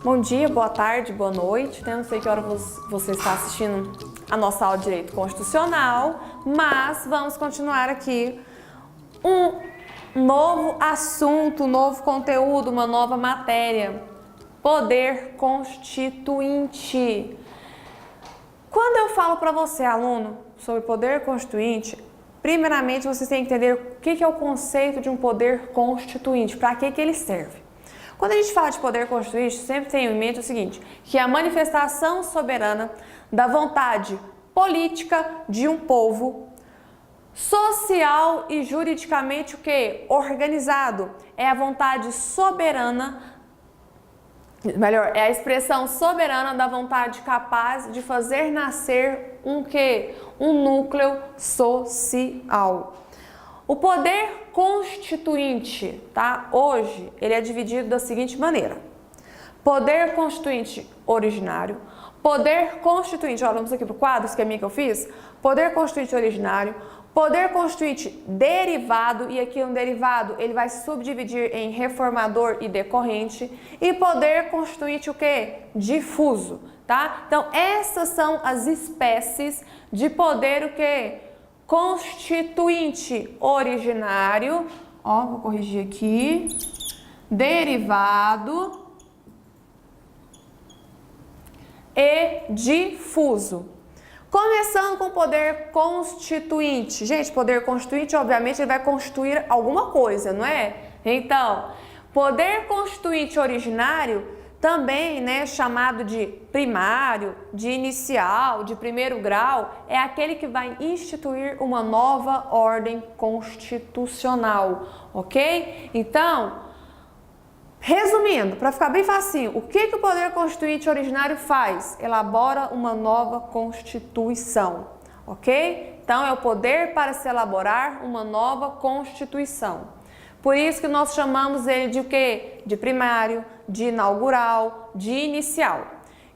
Bom dia, boa tarde, boa noite. Não sei que hora você está assistindo a nossa aula de Direito Constitucional, mas vamos continuar aqui um novo assunto, um novo conteúdo, uma nova matéria. Poder Constituinte. Quando eu falo para você, aluno, sobre poder constituinte, primeiramente vocês têm que entender o que é o conceito de um poder constituinte, para que ele serve. Quando a gente fala de poder constituinte, sempre tenha em mente o seguinte, que é a manifestação soberana da vontade política de um povo, social e juridicamente o que? Organizado. É a vontade soberana, melhor, é a expressão soberana da vontade capaz de fazer nascer um quê? Um núcleo social. O poder constituinte, tá? Hoje, ele é dividido da seguinte maneira. Poder constituinte originário, poder constituinte, olha, vamos aqui para o quadro, esqueminha que eu fiz. Poder constituinte originário, poder constituinte derivado, e aqui um derivado, ele vai se subdividir em reformador e decorrente, e poder constituinte o quê? Difuso, tá? Então, essas são as espécies de poder o quê? Constituinte originário, ó, vou corrigir aqui, derivado e difuso. Começando com o poder constituinte. Gente, poder constituinte, obviamente, ele vai constituir alguma coisa, não é? Então, poder constituinte originário, também, né, chamado de primário, de inicial, de primeiro grau, é aquele que vai instituir uma nova ordem constitucional, ok? Então, resumindo, para ficar bem facinho, o que o poder constituinte originário faz? Elabora uma nova Constituição, ok? Então, é o poder para se elaborar uma nova Constituição. Por isso que nós chamamos ele de o quê? De primário, de inaugural, de inicial.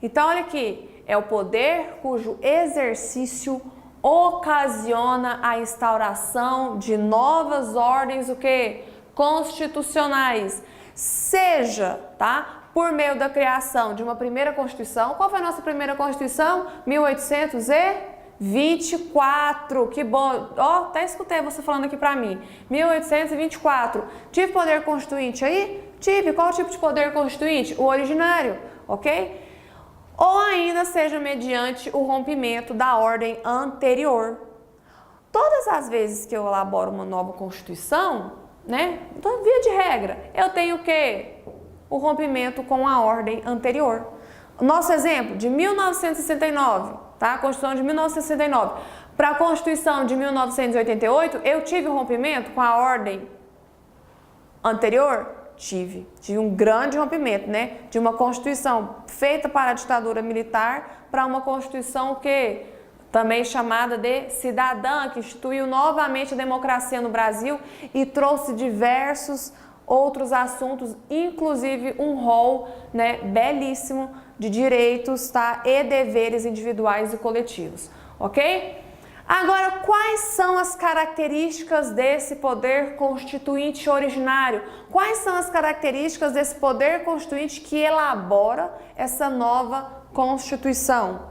Então, olha aqui, é o poder cujo exercício ocasiona a instauração de novas ordens, o quê? Constitucionais. Seja, tá? Por meio da criação de uma primeira Constituição. Qual foi a nossa primeira Constituição? 1824, que bom, ó, até escutei você falando aqui pra mim, 1824, tive poder constituinte aí? Tive, qual tipo de poder constituinte? O originário, ok? Ou ainda seja mediante o rompimento da ordem anterior. Todas as vezes que eu elaboro uma nova Constituição, né, então, via de regra, eu tenho o quê? O rompimento com a ordem anterior. Nosso exemplo, de 1969, tá? A Constituição de 1969 para a Constituição de 1988, eu tive um rompimento com a ordem anterior? Tive um grande rompimento, né? De uma Constituição feita para a ditadura militar para uma Constituição que também chamada de cidadã, que instituiu novamente a democracia no Brasil e trouxe diversos outros assuntos, inclusive um rol, né, belíssimo de direitos, tá, e deveres individuais e coletivos, ok? Agora, quais são as características desse poder constituinte originário? Quais são as características desse poder constituinte que elabora essa nova Constituição?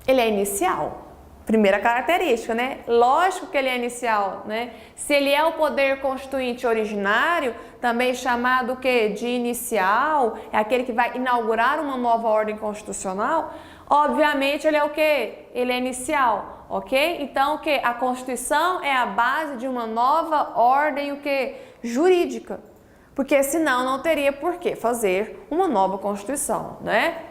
Ele é inicial. Primeira característica, né? Lógico que ele é inicial, né? Se ele é o poder constituinte originário, também chamado o quê? De inicial, é aquele que vai inaugurar uma nova ordem constitucional, obviamente ele é o quê? Ele é inicial, ok? Então o quê? A Constituição é a base de uma nova ordem, o quê? Jurídica. Porque senão não teria por que fazer uma nova Constituição, né?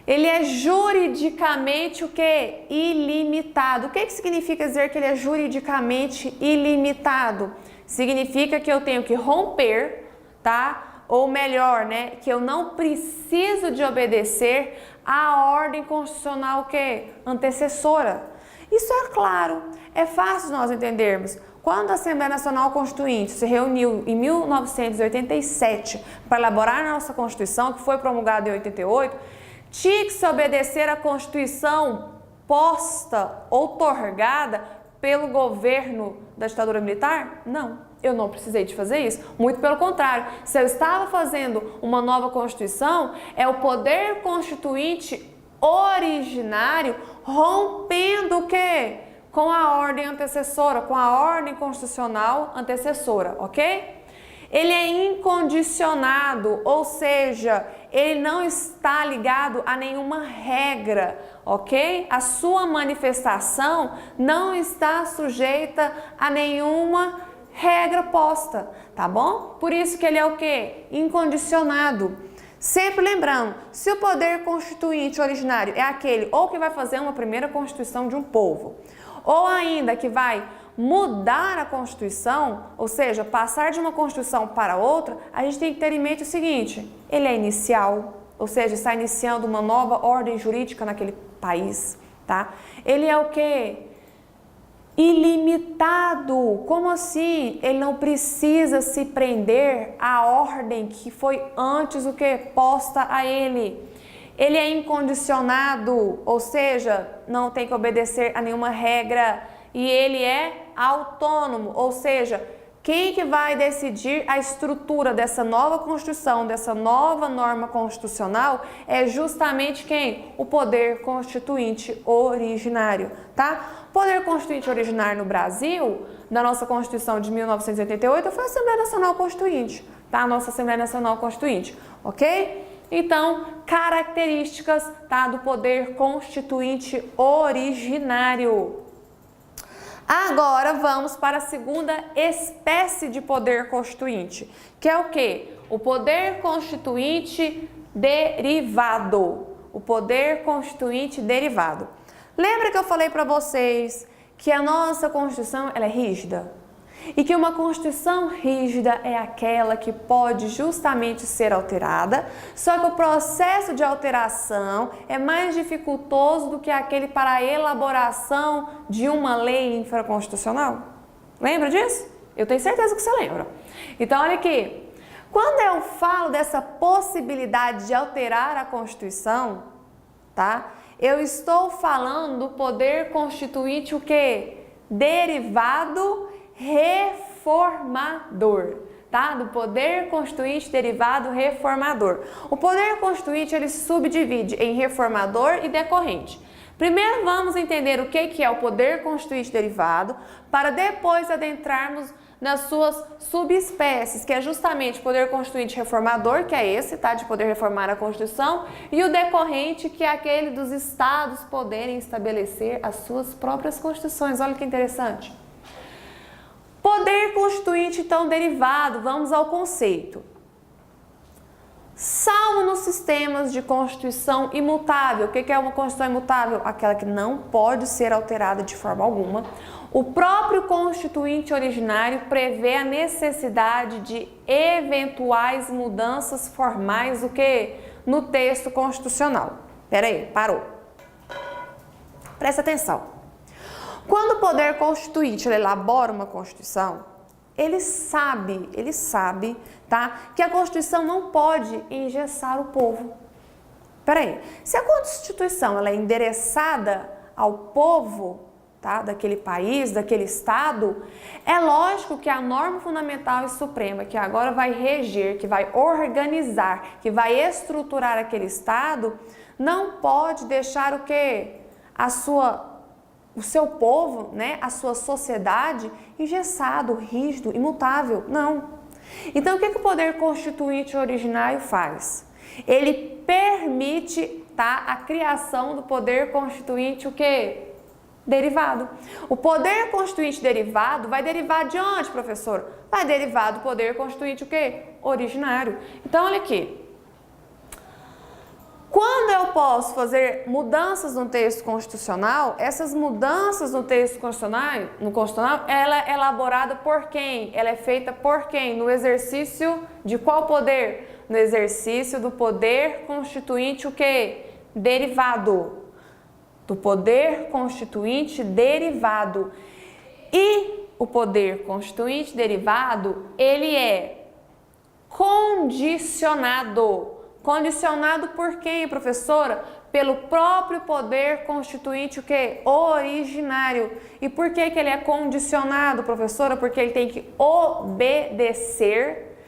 Ele é juridicamente o que? Ilimitado. O que significa dizer que ele é juridicamente ilimitado? Significa que eu tenho que romper, tá? Ou melhor, né? Que eu não preciso de obedecer à ordem constitucional que? Antecessora. Isso é claro, é fácil nós entendermos. Quando a Assembleia Nacional Constituinte se reuniu em 1987 para elaborar a nossa Constituição, que foi promulgada em 88, tinha que se obedecer à Constituição posta, outorgada pelo governo da ditadura militar? Não. Eu não precisei de fazer isso. Muito pelo contrário, se eu estava fazendo uma nova Constituição, é o poder constituinte originário rompendo o quê? Com a ordem antecessora, com a ordem constitucional antecessora, ok? Ele é incondicionado, ou seja, ele não está ligado a nenhuma regra, ok? A sua manifestação não está sujeita a nenhuma regra posta, tá bom? Por isso que ele é o quê? Incondicionado. Sempre lembrando, se o poder constituinte originário é aquele ou que vai fazer uma primeira constituição de um povo, ou ainda que vai mudar a Constituição, ou seja, passar de uma Constituição para outra, a gente tem que ter em mente o seguinte, ele é inicial, ou seja, está iniciando uma nova ordem jurídica naquele país, tá? Ele é o quê? Ilimitado. Como assim? Ele não precisa se prender à ordem que foi antes o que posta a ele. Ele é incondicionado, ou seja, não tem que obedecer a nenhuma regra e ele é autônomo, ou seja, quem que vai decidir a estrutura dessa nova Constituição, dessa nova norma constitucional é justamente quem? O poder constituinte originário, tá? O poder constituinte originário no Brasil, na nossa Constituição de 1988, foi a Assembleia Nacional Constituinte, tá? A nossa Assembleia Nacional Constituinte, ok? Então, características, tá, do poder constituinte originário. Agora vamos para a segunda espécie de poder constituinte, que é o quê? O poder constituinte derivado. O poder constituinte derivado. Lembra que eu falei para vocês que a nossa Constituição ela é rígida? E que uma Constituição rígida é aquela que pode justamente ser alterada, só que o processo de alteração é mais dificultoso do que aquele para a elaboração de uma lei infraconstitucional. Lembra disso? Eu tenho certeza que você lembra. Então, olha aqui. Quando eu falo dessa possibilidade de alterar a Constituição, tá? Eu estou falando do poder constituinte o quê? Derivado reformador, tá? Do poder constituinte derivado reformador. O poder constituinte ele se subdivide em reformador e decorrente. Primeiro vamos entender o que é o poder constituinte derivado, para depois adentrarmos nas suas subespécies, que é justamente o poder constituinte reformador, que é esse, tá? De poder reformar a Constituição, e o decorrente, que é aquele dos estados poderem estabelecer as suas próprias constituições. Olha que interessante. Poder constituinte, então, derivado, vamos ao conceito. Salvo nos sistemas de Constituição imutável. O que é uma Constituição imutável? Aquela que não pode ser alterada de forma alguma. O próprio Constituinte originário prevê a necessidade de eventuais mudanças formais, o que? No texto constitucional. Pera aí, parou. Presta atenção. Quando o poder constituinte elabora uma Constituição, ele sabe, tá, que a Constituição não pode engessar o povo. Peraí, se a Constituição ela é endereçada ao povo, tá, daquele país, daquele estado, é lógico que a norma fundamental e suprema que agora vai reger, que vai organizar, que vai estruturar aquele estado, não pode deixar o quê? O seu povo, né, a sua sociedade, engessado, rígido, imutável. Não. Então, o que o poder constituinte originário faz? Ele permite, tá, a criação do poder constituinte, o quê? Derivado. O poder constituinte derivado vai derivar de onde, professor? Vai derivar do poder constituinte, o quê? Originário. Então, olha aqui. Quando eu posso fazer mudanças no texto constitucional, essas mudanças no texto constitucional, ela é elaborada por quem? Ela é feita por quem? No exercício de qual poder? No exercício do poder constituinte o quê? Derivado. Do poder constituinte derivado. E o poder constituinte derivado, ele é condicionado. Condicionado por quem, professora? pelo próprio poder constituinte o quê? Originário. E por que que ele é condicionado, professora? Porque ele tem que obedecer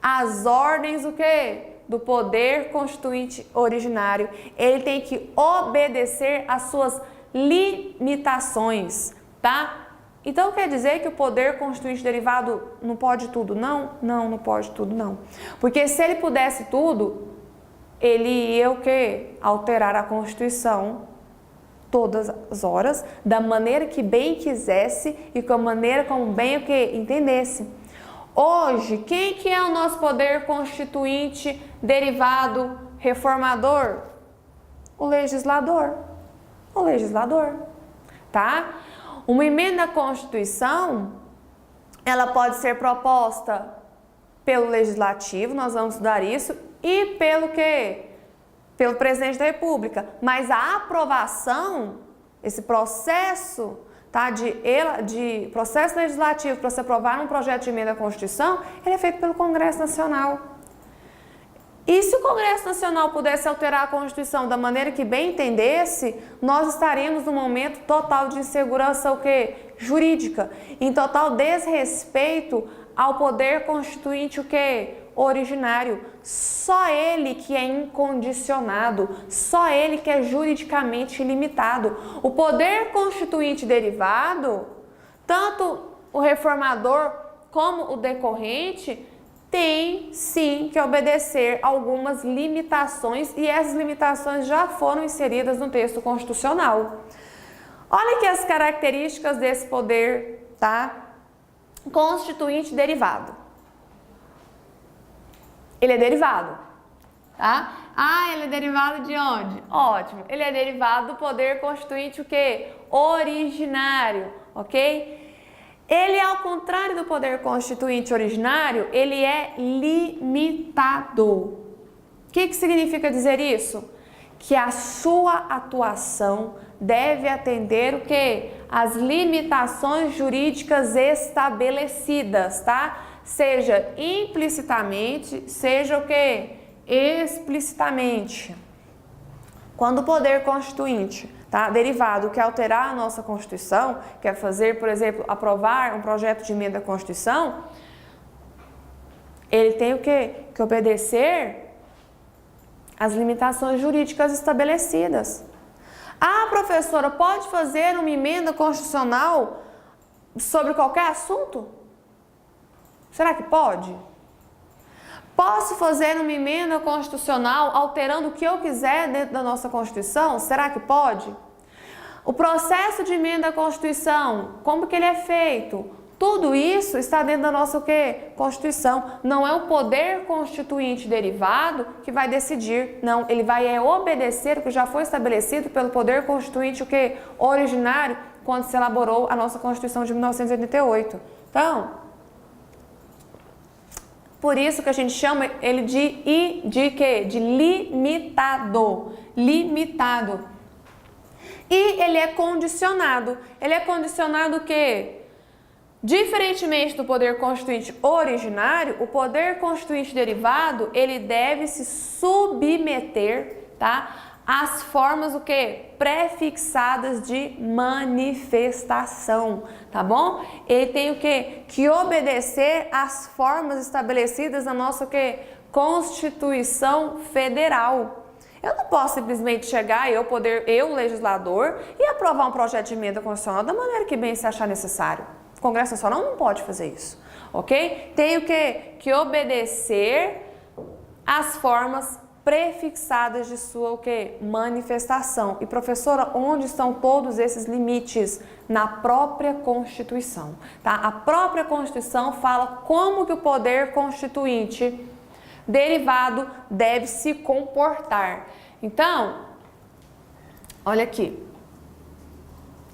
às ordens o quê? Do poder constituinte originário. Ele tem que obedecer às suas limitações, tá? Então quer dizer que o poder constituinte derivado não pode tudo? Não, não pode tudo não. Porque se ele pudesse tudo, ele ia o quê? Alterar a Constituição todas as horas, da maneira que bem quisesse e com a maneira como bem o quê? Entendesse. Hoje, quem que é o nosso poder constituinte derivado reformador? O legislador. O legislador, tá? Uma emenda à Constituição, ela pode ser proposta pelo Legislativo, nós vamos estudar isso, e pelo quê? Pelo Presidente da República. Mas a aprovação, esse processo, tá, de processo legislativo para se aprovar um projeto de emenda à Constituição, ele é feito pelo Congresso Nacional. E se o Congresso Nacional pudesse alterar a Constituição da maneira que bem entendesse, nós estaríamos num momento total de insegurança o quê? Jurídica, em total desrespeito ao poder constituinte o quê? Originário. Só ele que é incondicionado, só ele que é juridicamente limitado. O poder constituinte derivado, tanto o reformador como o decorrente, tem sim que obedecer algumas limitações e essas limitações já foram inseridas no texto constitucional. Olha aqui as características desse poder, tá? Constituinte derivado. Ele é derivado, tá? Ah, ele é derivado de onde? Ótimo, ele é derivado do poder constituinte o quê? Originário, ok? Ele, ao contrário do poder constituinte originário, ele é limitado. O que significa dizer isso? Que a sua atuação deve atender o quê? As limitações jurídicas estabelecidas, tá? Seja implicitamente, seja o quê? Explicitamente. Quando o poder constituinte, tá, derivado quer alterar a nossa Constituição, quer fazer, por exemplo, aprovar um projeto de emenda à Constituição, ele tem o quê? Que obedecer às limitações jurídicas estabelecidas. Ah, professora, pode fazer uma emenda constitucional sobre qualquer assunto? Será que pode? Posso fazer uma emenda constitucional alterando o que eu quiser dentro da nossa Constituição? Será que pode? O processo de emenda à Constituição, como que ele é feito? Tudo isso está dentro da nossa o quê? Constituição. Não é o poder constituinte derivado que vai decidir. Não, ele vai obedecer o que já foi estabelecido pelo poder constituinte o quê? Originário, quando se elaborou a nossa Constituição de 1988. Então, por isso que a gente chama ele de quê? De limitado. Limitado. E ele é condicionado. Ele é condicionado o quê? Diferentemente do poder constituinte originário, o poder constituinte derivado, ele deve se submeter, tá, às formas o quê? Prefixadas de manifestação, tá bom? Ele tem o quê? Que obedecer às formas estabelecidas na nossa o quê? Constituição Federal. Eu não posso simplesmente chegar, eu legislador, e aprovar um projeto de emenda constitucional da maneira que bem se achar necessário. O Congresso Nacional não pode fazer isso, ok? Tem o quê? Que obedecer às formas prefixadas de sua o quê? Manifestação. E professora, onde estão todos esses limites? Na própria Constituição, tá? A própria Constituição fala como que o poder constituinte derivado deve se comportar. Então, olha aqui.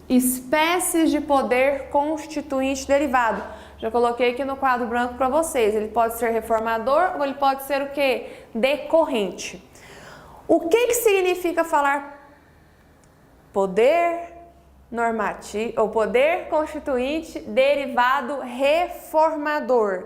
Espécies de poder constituinte derivado. Já coloquei aqui no quadro branco para vocês. Ele pode ser reformador ou ele pode ser o quê? Decorrente. O que significa falar poder normativo ou poder constituinte derivado reformador?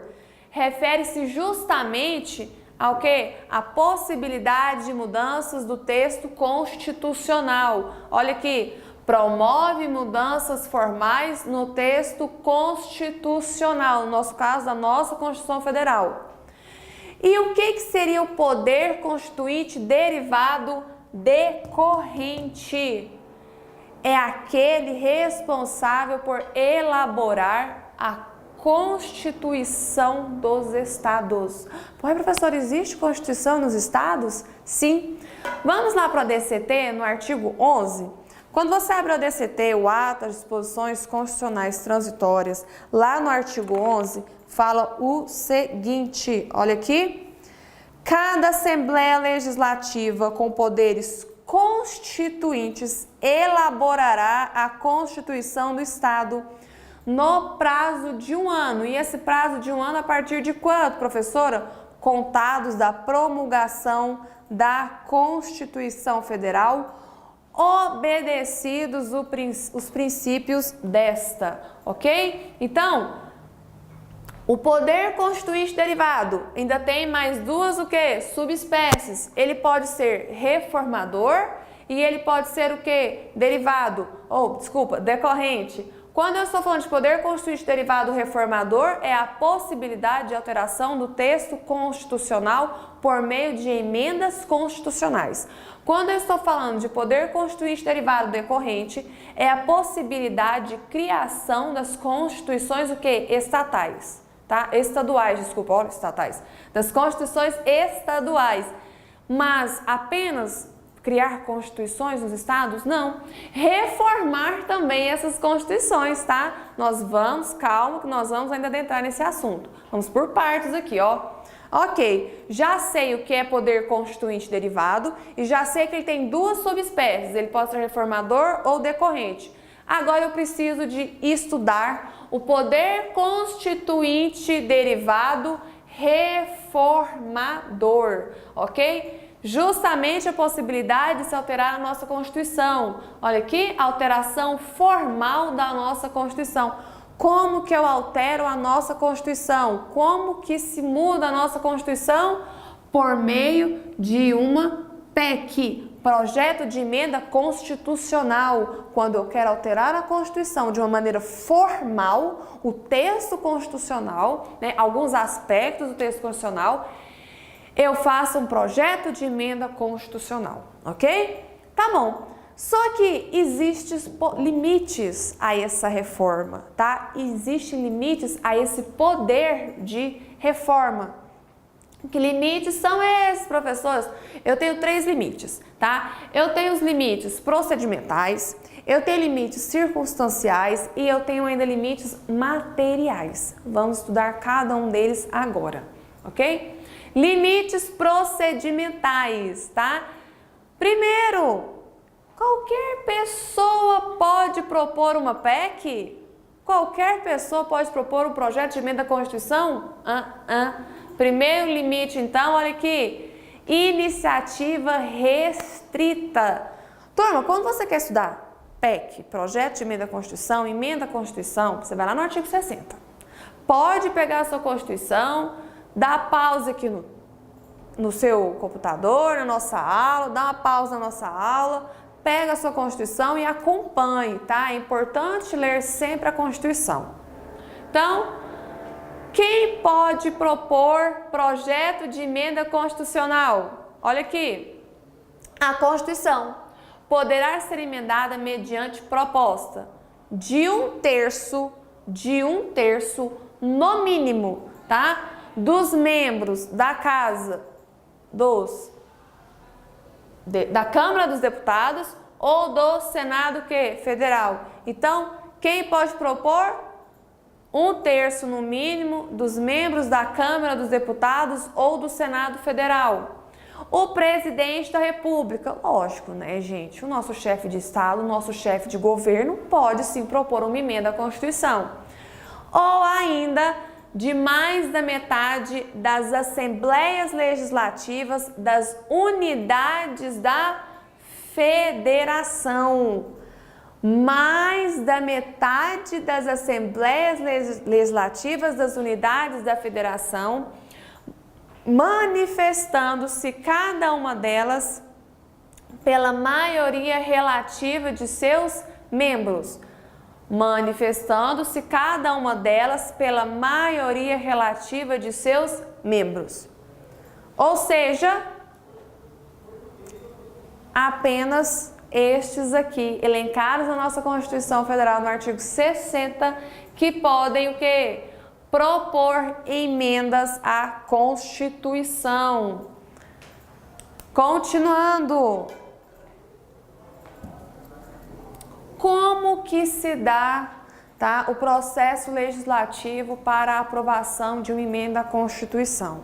Refere-se justamente ao quê? A possibilidade de mudanças do texto constitucional. Olha aqui, promove mudanças formais no texto constitucional, no nosso caso, da nossa Constituição Federal. E o que seria o poder constituinte derivado decorrente? É aquele responsável por elaborar a Constituição dos Estados. Ué, professor, existe Constituição nos Estados? Sim. Vamos lá para o ADCT, no artigo 11. Quando você abre o ADCT, o Ato das Disposições Constitucionais Transitórias, lá no artigo 11, fala o seguinte, olha aqui. Cada Assembleia Legislativa com poderes constituintes elaborará a Constituição do Estado no prazo de 1 ano. E esse prazo de 1 ano a partir de quando, professora? Contados da promulgação da Constituição Federal, obedecidos os princípios desta, ok? Então, o poder constituinte derivado ainda tem mais duas o quê? Subespécies. Ele pode ser reformador e ele pode ser o quê? Derivado, decorrente. Quando eu estou falando de poder constituinte derivado reformador, é a possibilidade de alteração do texto constitucional por meio de emendas constitucionais. Quando eu estou falando de poder constituinte derivado decorrente, é a possibilidade de criação das constituições o quê? Estatais, tá? Estatais. Das constituições estaduais. Mas apenas criar constituições nos estados? Não. Reformar também essas constituições, tá? Calma que nós vamos ainda adentrar nesse assunto. Vamos por partes aqui, ó. Ok, já sei o que é poder constituinte derivado e já sei que ele tem duas subespécies, ele pode ser reformador ou decorrente. Agora eu preciso de estudar o poder constituinte derivado reformador, ok? Justamente a possibilidade de se alterar a nossa Constituição. Olha aqui, alteração formal da nossa Constituição. Como que eu altero a nossa Constituição? Como que se muda a nossa Constituição? Por meio de uma PEC, Projeto de Emenda Constitucional. Quando eu quero alterar a Constituição de uma maneira formal, o texto constitucional, né, alguns aspectos do texto constitucional, eu faço um projeto de emenda constitucional, ok? Tá bom. Só que existem limites a essa reforma, tá? Existem limites a esse poder de reforma. Que limites são esses, professores? Eu tenho 3 limites, tá? Eu tenho os limites procedimentais, eu tenho limites circunstanciais e eu tenho ainda limites materiais. Vamos estudar cada um deles agora, ok? Limites procedimentais, tá? Primeiro, qualquer pessoa pode propor uma PEC? Qualquer pessoa pode propor um projeto de emenda à Constituição? Primeiro limite, então, olha aqui. Iniciativa restrita. Turma, quando você quer estudar PEC, projeto de emenda à Constituição, emenda à Constituição, você vai lá no artigo 60. Pode pegar a sua Constituição, dá pausa aqui no seu computador, na nossa aula, dá uma pausa na nossa aula, pega a sua Constituição e acompanhe, tá? É importante ler sempre a Constituição. Então, quem pode propor projeto de emenda constitucional? Olha aqui, a Constituição poderá ser emendada mediante proposta de um terço no mínimo, tá? Dos membros da Casa da Câmara dos Deputados ou do Senado Federal. Então, quem pode propor? Um terço no mínimo dos membros da Câmara dos Deputados ou do Senado Federal. O presidente da República, lógico, né, gente? O nosso chefe de Estado, o nosso chefe de governo pode sim propor uma emenda à Constituição. Ou ainda, de mais da metade das assembleias legislativas das unidades da federação. Mais da metade das assembleias legislativas das unidades da federação manifestando-se cada uma delas pela maioria relativa de seus membros. Manifestando-se cada uma delas pela maioria relativa de seus membros. Ou seja, apenas estes aqui, elencados na nossa Constituição Federal, no artigo 60, que podem o quê? Propor emendas à Constituição. Continuando. Como que se dá, tá, o processo legislativo para a aprovação de uma emenda à Constituição?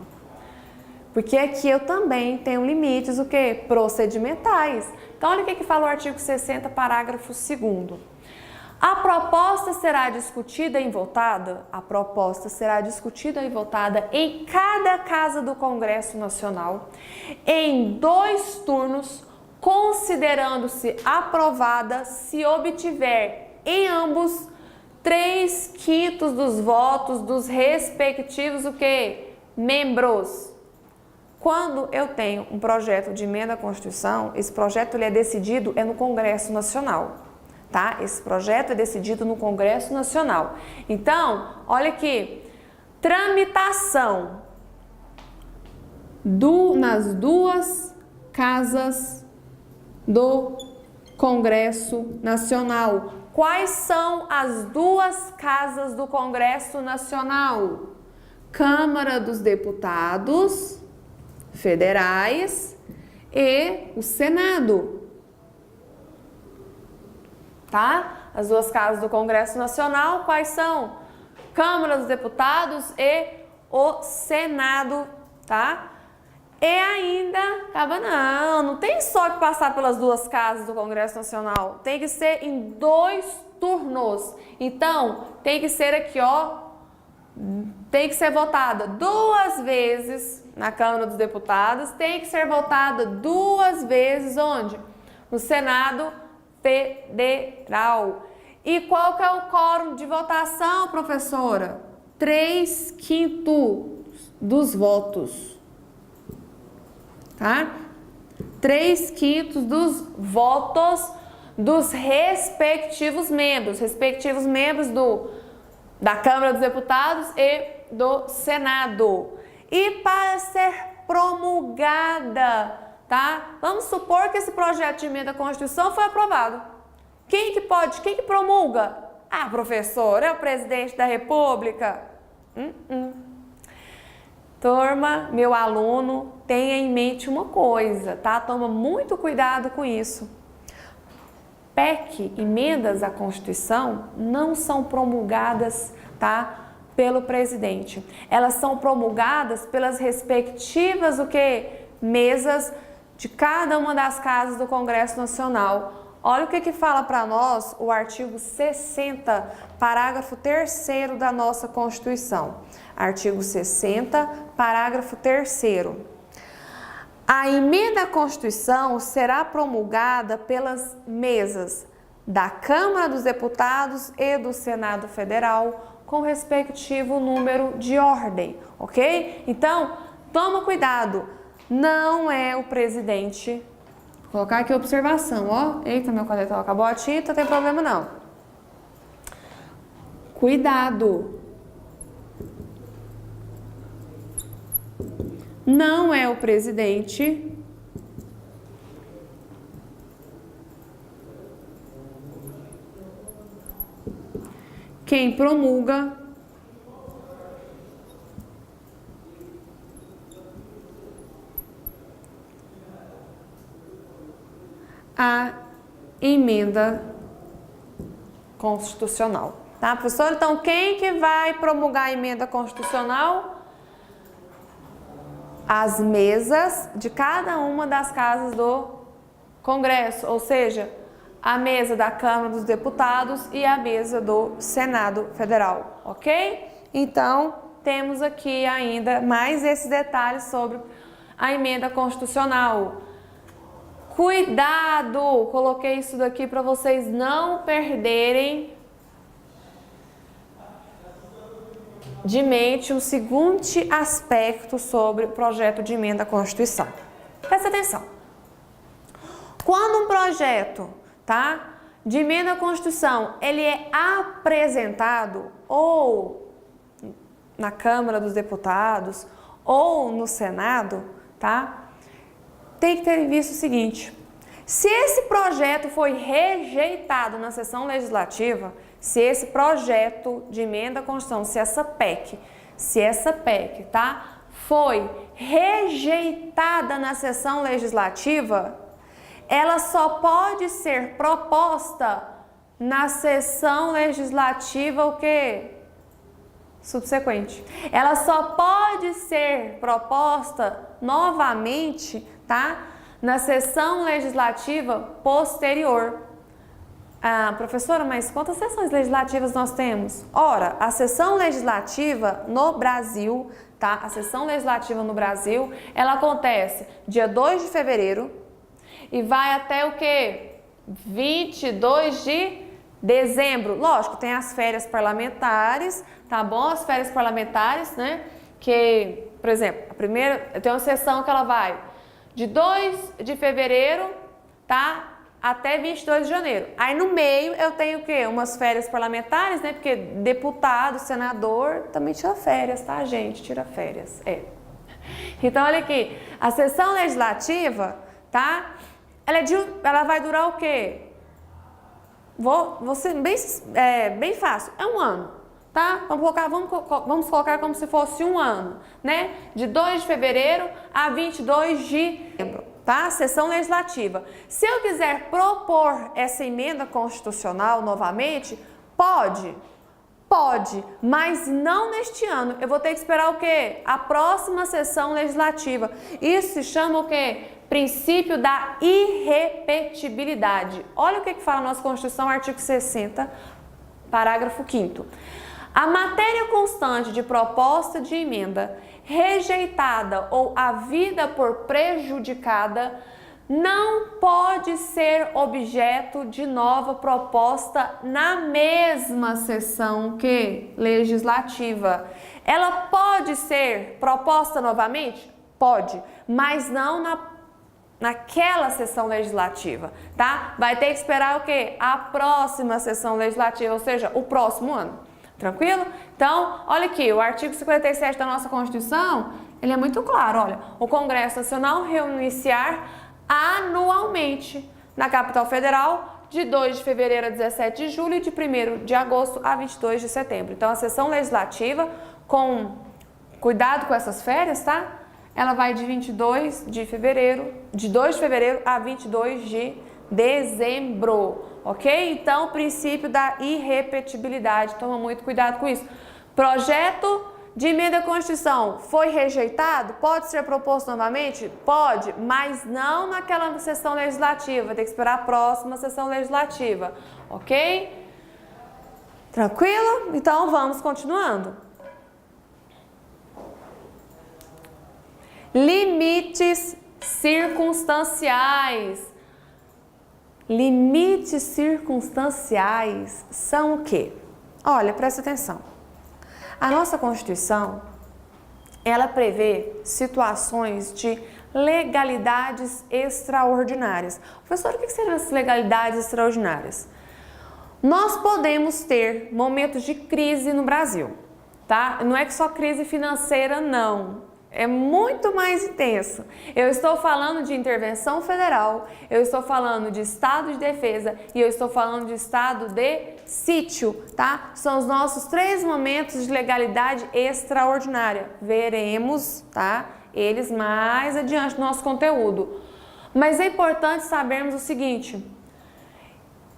Porque aqui eu também tenho limites, o quê? Procedimentais. Então, olha o que fala o artigo 60, parágrafo 2º. A proposta será discutida e votada? A proposta será discutida e votada em cada casa do Congresso Nacional, em 2 turnos, considerando-se aprovada se obtiver em ambos 3/5 dos votos dos respectivos o quê? Membros. Quando eu tenho um projeto de emenda à Constituição, esse projeto ele é decidido no Congresso Nacional, tá? Esse projeto é decidido no Congresso Nacional. Então, olha aqui, tramitação nas 2 casas do Congresso Nacional. Quais são as 2 casas do Congresso Nacional? Câmara dos Deputados Federais e o Senado. Tá? As 2 casas do Congresso Nacional, quais são? Câmara dos Deputados e o Senado, tá? E ainda, não tem só que passar pelas 2 casas do Congresso Nacional, tem que ser em 2 turnos. Então, tem que ser aqui, ó, tem que ser votada 2 vezes na Câmara dos Deputados, tem que ser votada 2 vezes onde? No Senado Federal. E qual que é o quórum de votação, professora? 3/5 dos votos. Tá? 3/5 dos votos dos respectivos membros da Câmara dos Deputados e do Senado. E para ser promulgada, tá? Vamos supor que esse projeto de emenda à Constituição foi aprovado. Quem que promulga? Ah, professor, é o presidente da República? Turma, meu aluno, tenha em mente uma coisa, tá? Toma muito cuidado com isso. PEC, emendas à Constituição, não são promulgadas, tá, pelo presidente. Elas são promulgadas pelas respectivas, mesas de cada uma das casas do Congresso Nacional. Olha o que fala para nós o artigo 60, parágrafo 3º da nossa Constituição. Artigo 60, parágrafo 3º. A emenda à Constituição será promulgada pelas mesas da Câmara dos Deputados e do Senado Federal, com respectivo número de ordem, ok? Então, toma cuidado, não é o presidente. Vou colocar aqui a observação, ó. Eita, meu canetão acabou a tinta, não tem problema não. Cuidado. Não é o presidente quem promulga a emenda constitucional. Tá, professor? Então, quem que vai promulgar a emenda constitucional? As mesas de cada uma das casas do Congresso, ou seja, a mesa da Câmara dos Deputados e a mesa do Senado Federal, ok? Então, temos aqui ainda mais esses detalhes sobre a emenda constitucional. Cuidado! Coloquei isso daqui para vocês não perderem de mente o seguinte aspecto sobre o projeto de emenda à Constituição. Presta atenção. Quando um projeto, tá, de emenda à Constituição, ele é apresentado ou na Câmara dos Deputados ou no Senado, tá, tem que ter em vista o seguinte: se esse projeto foi rejeitado na sessão legislativa, se esse projeto de emenda à Constituição, se essa PEC, tá, foi rejeitada na sessão legislativa, ela só pode ser proposta na sessão legislativa o quê? Subsequente. Ela só pode ser proposta novamente, tá, na sessão legislativa posterior. Ah, professora, mas quantas sessões legislativas nós temos? Ora, a sessão legislativa no Brasil, tá? A sessão legislativa no Brasil, ela acontece dia 2 de fevereiro e vai até o quê? 22 de dezembro. Lógico, tem as férias parlamentares, tá bom? As férias parlamentares, né? Que, por exemplo, a primeira, eu tenho uma sessão que ela vai de 2 de fevereiro, tá? Até 22 de janeiro. Aí no meio eu tenho o quê? Umas férias parlamentares, né? Porque deputado, senador também tira férias, tá, gente? Tira férias, é. Então, olha aqui. A sessão legislativa, tá? Ela vai durar o quê? Vou ser bem fácil. É um ano, tá? Vamos colocar como se fosse um ano, né? De 2 de fevereiro a 22 de dezembro. Tá? Sessão legislativa. Se eu quiser propor essa emenda constitucional novamente, pode, mas não neste ano. Eu vou ter que esperar o quê? A próxima sessão legislativa. Isso se chama o quê? Princípio da irrepetibilidade. Olha o que fala a nossa Constituição, artigo 60, parágrafo 5º. A matéria constante de proposta de emenda rejeitada ou havida por prejudicada não pode ser objeto de nova proposta na mesma sessão legislativa. Ela pode ser proposta novamente? Pode, mas não naquela sessão legislativa, tá? Vai ter que esperar o quê? A próxima sessão legislativa, ou seja, o próximo ano. Tranquilo? Então, olha aqui, o artigo 57 da nossa Constituição, ele é muito claro, olha, o Congresso Nacional reunir-se-á anualmente na capital federal de 2 de fevereiro a 17 de julho e de 1º de agosto a 22 de setembro. Então, a sessão legislativa, com cuidado com essas férias, tá? Ela vai de 2 de fevereiro a 22 de dezembro. Ok? Então, o princípio da irrepetibilidade. Toma muito cuidado com isso. Projeto de emenda à Constituição foi rejeitado? Pode ser proposto novamente? Pode, mas não naquela sessão legislativa. Tem que esperar a próxima sessão legislativa. Ok? Tranquilo? Então, vamos continuando. Limites circunstanciais. Limites circunstanciais são o quê? Olha, presta atenção. A nossa Constituição, ela prevê situações de legalidades extraordinárias. Professor, o que seriam essas legalidades extraordinárias? Nós podemos ter momentos de crise no Brasil, tá? Não é que só crise financeira, não. É muito mais intenso. Eu estou falando de intervenção federal, eu estou falando de estado de defesa e eu estou falando de estado de sítio, tá? São os nossos 3 momentos de legalidade extraordinária. Veremos, tá? Eles mais adiante no nosso conteúdo. Mas é importante sabermos o seguinte,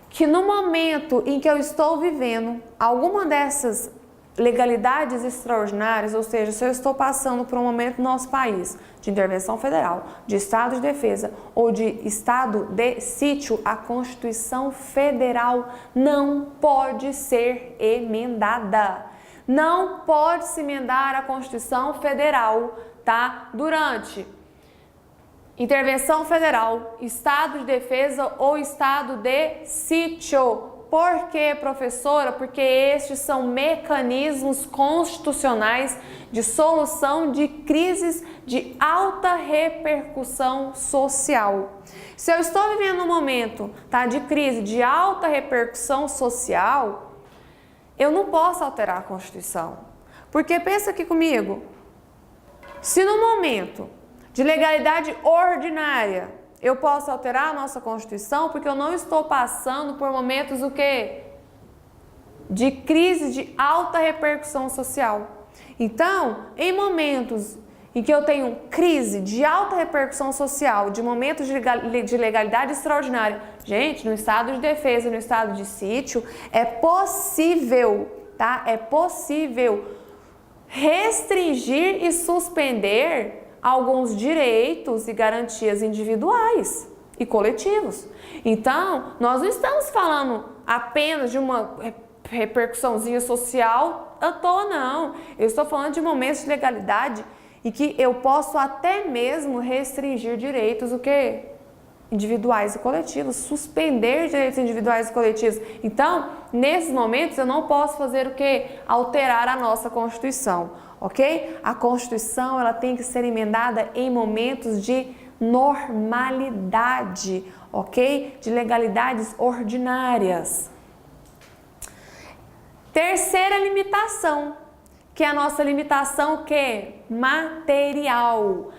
que no momento em que eu estou vivendo alguma dessas legalidades extraordinárias, ou seja, se eu estou passando por um momento no nosso país de intervenção federal, de estado de defesa ou de estado de sítio, a Constituição Federal não pode ser emendada. Não pode se emendar a Constituição Federal, tá? Durante intervenção federal, estado de defesa ou estado de sítio. Por quê, professora? Porque estes são mecanismos constitucionais de solução de crises de alta repercussão social. Se eu estou vivendo um momento, tá, de crise de alta repercussão social, eu não posso alterar a Constituição. Porque pensa aqui comigo, se no momento de legalidade ordinária eu posso alterar a nossa Constituição, porque eu não estou passando por momentos o quê? De crise de alta repercussão social. Então, em momentos em que eu tenho crise de alta repercussão social, de momentos de legalidade extraordinária, gente, no estado de defesa e no estado de sítio, é possível, tá? É possível restringir e suspender alguns direitos e garantias individuais e coletivos. Então, nós não estamos falando apenas de uma repercussãozinha social à toa, não. Eu estou falando de momentos de legalidade e que eu posso até mesmo restringir direitos, o quê? Individuais e coletivos, suspender direitos individuais e coletivos. Então, nesses momentos eu não posso fazer o quê? Alterar a nossa Constituição, ok? A Constituição, ela tem que ser emendada em momentos de normalidade, ok? De legalidades ordinárias. Terceira limitação, que é a nossa limitação material.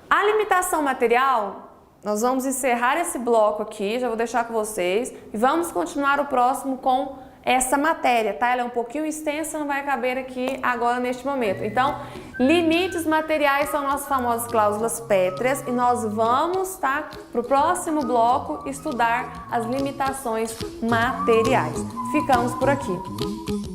A limitação material, nós vamos encerrar esse bloco aqui, já vou deixar com vocês, e vamos continuar o próximo com essa matéria, tá? Ela é um pouquinho extensa, não vai caber aqui agora neste momento. Então, limites materiais são nossas famosas cláusulas pétreas e nós vamos, tá, para o próximo bloco estudar as limitações materiais. Ficamos por aqui.